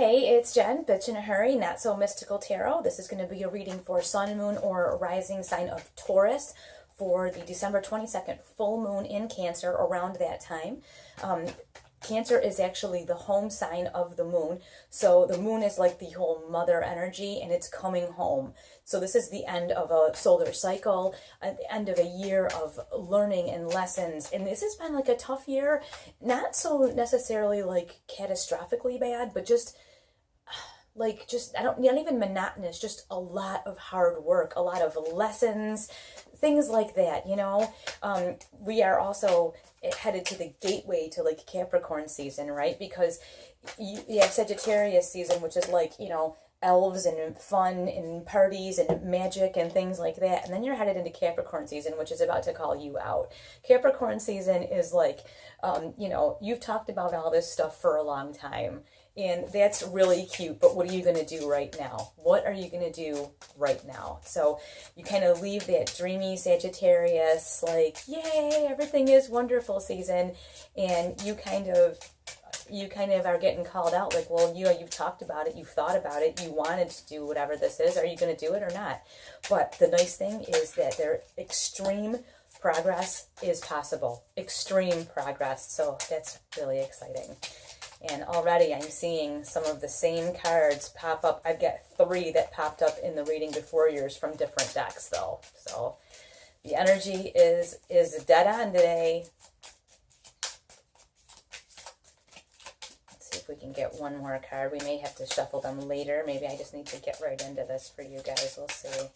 Hey, it's Jen, Bitch in a Hurry, Not So Mystical Tarot. This is going to be a reading for Sun, Moon, or Rising sign of Taurus for the December 22nd full moon in Cancer around that time. Cancer is actually the home sign of the moon. So the moon is like the whole mother energy and it's coming home. So this is the end of a solar cycle, at the end of a year of learning and lessons. And this has been like a tough year, not so necessarily like catastrophically bad, but just not even monotonous, just a lot of hard work, a lot of lessons, things like that, you know. We are also headed to the gateway to like Capricorn season, right? Because you have Sagittarius season, which is like, you know, elves and fun and parties and magic and things like that. And then you're headed into Capricorn season, which is about to call you out. Capricorn season is like, you know, you've talked about all this stuff for a long time. And that's really cute, but what are you going to do right now? What are you going to do right now? So you kind of leave that dreamy Sagittarius, like, yay, everything is wonderful season, and you kind of are getting called out, like, well, you've talked about it, you've thought about it, you wanted to do whatever this is. Are you going to do it or not? But the nice thing is that extreme progress is possible. Extreme progress. So that's really exciting. And already I'm seeing some of the same cards pop up. I've got 3 that popped up in the reading before yours from different decks, though. So the energy is dead on today. Let's see if we can get one more card. We may have to shuffle them later. Maybe I just need to get right into this for you guys. We'll see.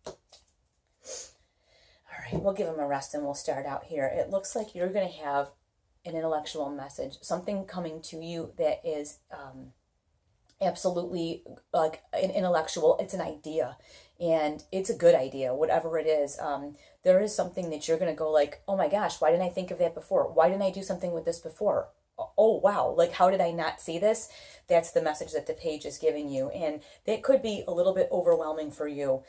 All right, we'll give them a rest and we'll start out here. It looks like you're going to have an intellectual message, something coming to you that is absolutely like an intellectual, it's an idea, and it's a good idea, whatever it is. There is something that you're going to go like, oh my gosh, why didn't I think of that before? Why didn't I do something with this before? Oh, wow, like how did I not see this? That's the message that the page is giving you, and that could be a little bit overwhelming for you.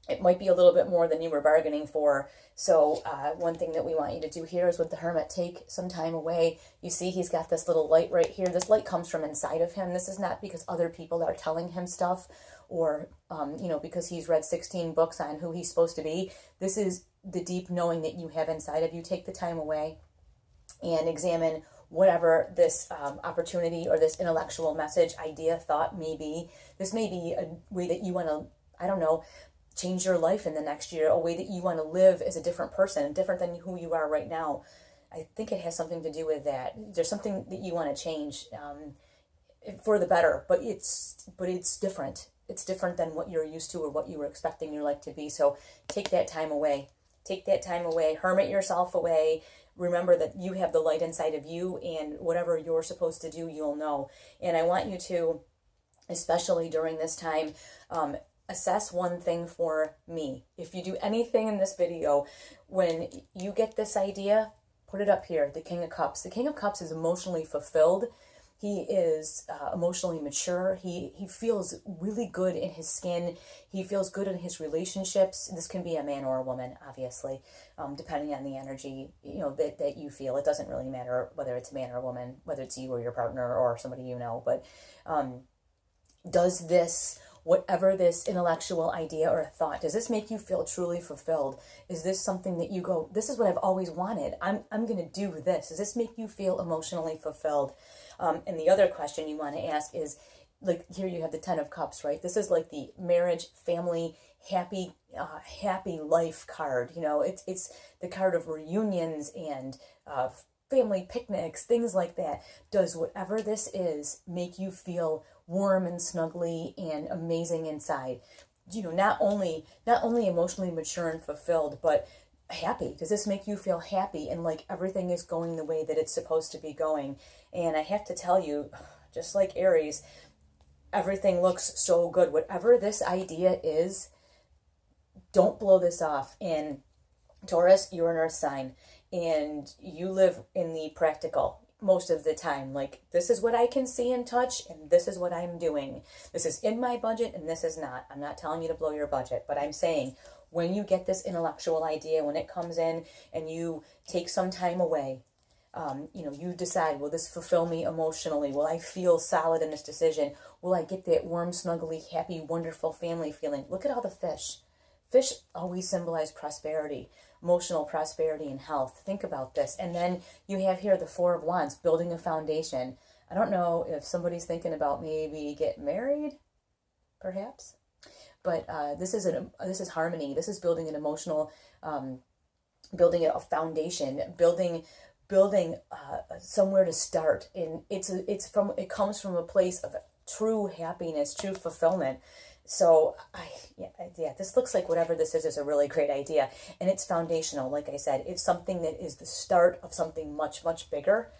It might be a little bit more than you were bargaining for. So one thing that we want you to do here is with the Hermit, take some time away. You see he's got this little light right here. This light comes from inside of him. This is not because other people are telling him stuff or, you know, because he's read 16 books on who he's supposed to be. This is the deep knowing that you have inside of you. Take the time away and examine whatever this opportunity or this intellectual message, idea, thought may be. This may be a way that you want to, I don't know, change your life in the next year, a way that you want to live as a different person, different than who you are right now. I think it has something to do with that. There's something that you want to change for the better, but it's different. It's different than what you're used to or what you were expecting your life to be. So take that time away. Take that time away. Hermit yourself away. Remember that you have the light inside of you, and whatever you're supposed to do, you'll know. And I want you to, especially during this time, assess one thing for me. If you do anything in this video, when you get this idea, put it up here, the King of Cups. The King of Cups is emotionally fulfilled. He is emotionally mature. He feels really good in his skin. He feels good in his relationships. This can be a man or a woman, obviously, depending on the energy, you know, that you feel. It doesn't really matter whether it's a man or a woman, whether it's you or your partner or somebody you know. But does this, whatever this intellectual idea or thought, does this make you feel truly fulfilled? Is this something that you go, this is what I've always wanted. I'm going to do this. Does this make you feel emotionally fulfilled? And the other question you want to ask is, like here you have the 10 of Cups, right? This is like the marriage, family, happy life card. You know, it's the card of reunions and family picnics, things like that. Does whatever this is make you feel warm and snuggly and amazing inside? You know, not only emotionally mature and fulfilled, but happy. Does this make you feel happy and like everything is going the way that it's supposed to be going? And I have to tell you, just like Aries, everything looks so good. Whatever this idea is, don't blow this off. And Taurus, you're an earth sign, and you live in the practical most of the time. Like, this is what I can see and touch, and this is what I'm doing. This is in my budget, and this is not. I'm not telling you to blow your budget, but I'm saying when you get this intellectual idea, when it comes in and you take some time away, You decide, will this fulfill me emotionally? Will I feel solid in this decision? Will I get that warm, snuggly, happy, wonderful family feeling? Look at all the fish. Fish always symbolize prosperity, emotional prosperity and health. Think about this. And then you have here the Four of Wands, building a foundation. I don't know if somebody's thinking about maybe get married, perhaps. But this is harmony. This is building an emotional, building a foundation, building somewhere to start. And it comes from a place of true happiness, true fulfillment. So this looks like whatever this is a really great idea, and it's foundational. Like I said, it's something that is the start of something much, much bigger.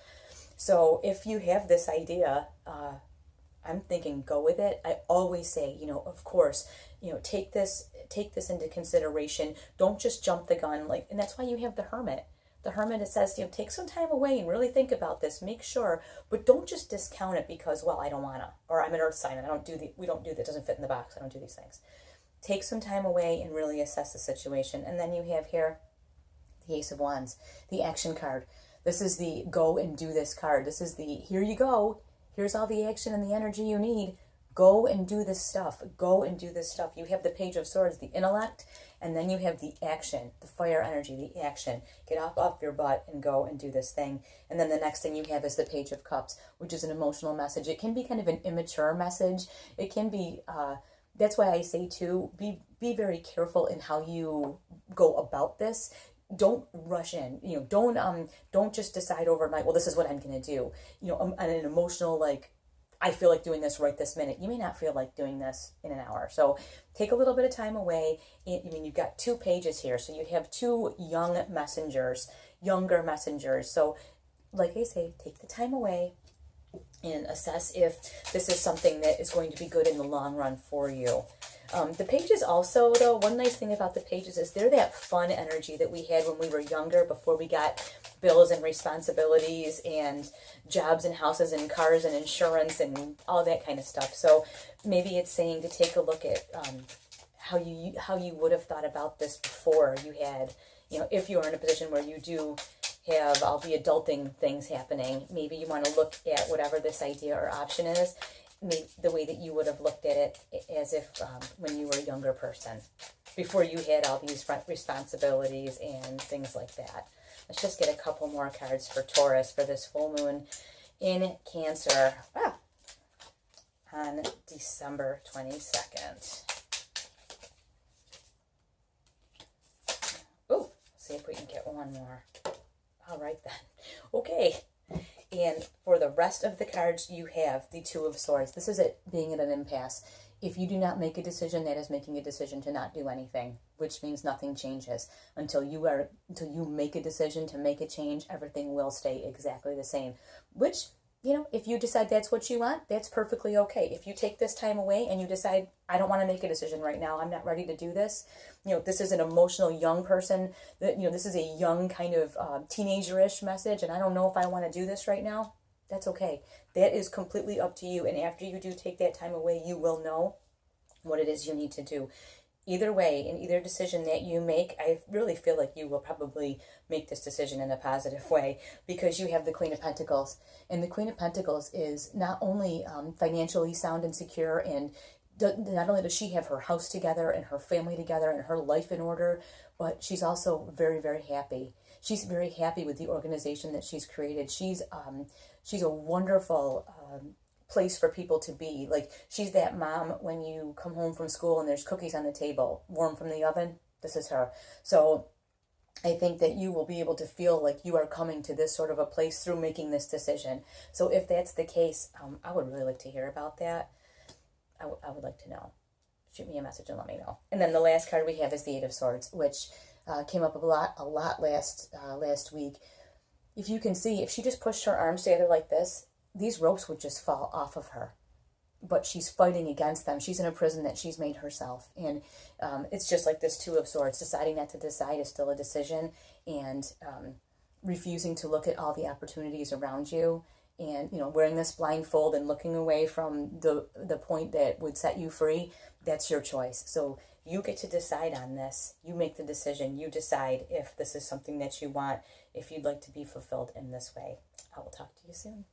So if you have this idea, I'm thinking go with it. I always say, of course, take this into consideration. Don't just jump the gun, and that's why you have the Hermit. The Hermit, it says, take some time away and really think about this. Make sure, but don't just discount it because, well, I don't wanna, or I'm an Earth sign. We don't do that. Doesn't fit in the box. I don't do these things. Take some time away and really assess the situation. And then you have here the Ace of Wands, the action card. This is the go and do this card. This is the here you go. Here's all the action and the energy you need. Go and do this stuff. Go and do this stuff. You have the Page of Swords, the intellect, and then you have the action, the fire energy, the action. Get off your butt and go and do this thing. And then the next thing you have is the Page of Cups, which is an emotional message. It can be kind of an immature message. It can be, that's why I say too, be very careful in how you go about this. Don't rush in, don't just decide overnight, well, this is what I'm going to do. On an emotional, I feel like doing this right this minute. You may not feel like doing this in an hour. So take a little bit of time away. You've got 2 pages here. So you have 2 younger messengers. So like I say, take the time away and assess if this is something that is going to be good in the long run for you. The pages also, though, one nice thing about the pages is they're that fun energy that we had when we were younger, before we got bills and responsibilities and jobs and houses and cars and insurance and all that kind of stuff. So maybe it's saying to take a look at how you would have thought about this before you had, if you are in a position where you do have all the adulting things happening. Maybe you want to look at whatever this idea or option is, maybe the way that you would have looked at it as if when you were a younger person, before you had all these responsibilities and things like that. Let's just get a couple more cards for Taurus for this full moon in Cancer on December 22nd. Oh, see if we can get one more. All right then. Okay. And for the rest of the cards, you have the Two of Swords. This is it being at an impasse. If you do not make a decision, that is making a decision to not do anything, which means nothing changes. Until you make a decision to make a change, everything will stay exactly the same. Which, if you decide that's what you want, that's perfectly okay. If you take this time away and you decide, I don't want to make a decision right now, I'm not ready to do this. This is an emotional young person. This is a young kind of teenager-ish message, and I don't know if I want to do this right now. That's okay. That is completely up to you. And after you do take that time away, you will know what it is you need to do. Either way, in either decision that you make, I really feel like you will probably make this decision in a positive way, because you have the Queen of Pentacles. And the Queen of Pentacles is not only financially sound and secure, and not only does she have her house together and her family together and her life in order, but she's also very, very happy. She's very happy with the organization that she's created. She's a wonderful place for people to be. Like, she's that mom when you come home from school and there's cookies on the table, warm from the oven. This is her. So I think that you will be able to feel like you are coming to this sort of a place through making this decision. So if that's the case, I would really like to hear about that. I would like to know. Shoot me a message and let me know. And then the last card we have is the Eight of Swords, which came up a lot last week. If you can see, if she just pushed her arms together like this, these ropes would just fall off of her. But she's fighting against them. She's in a prison that she's made herself. And it's just like this Two of Swords. Deciding not to decide is still a decision. And refusing to look at all the opportunities around you and wearing this blindfold and looking away from the point that would set you free, that's your choice. So you get to decide on this. You make the decision. You decide if this is something that you want, if you'd like to be fulfilled in this way. I will talk to you soon.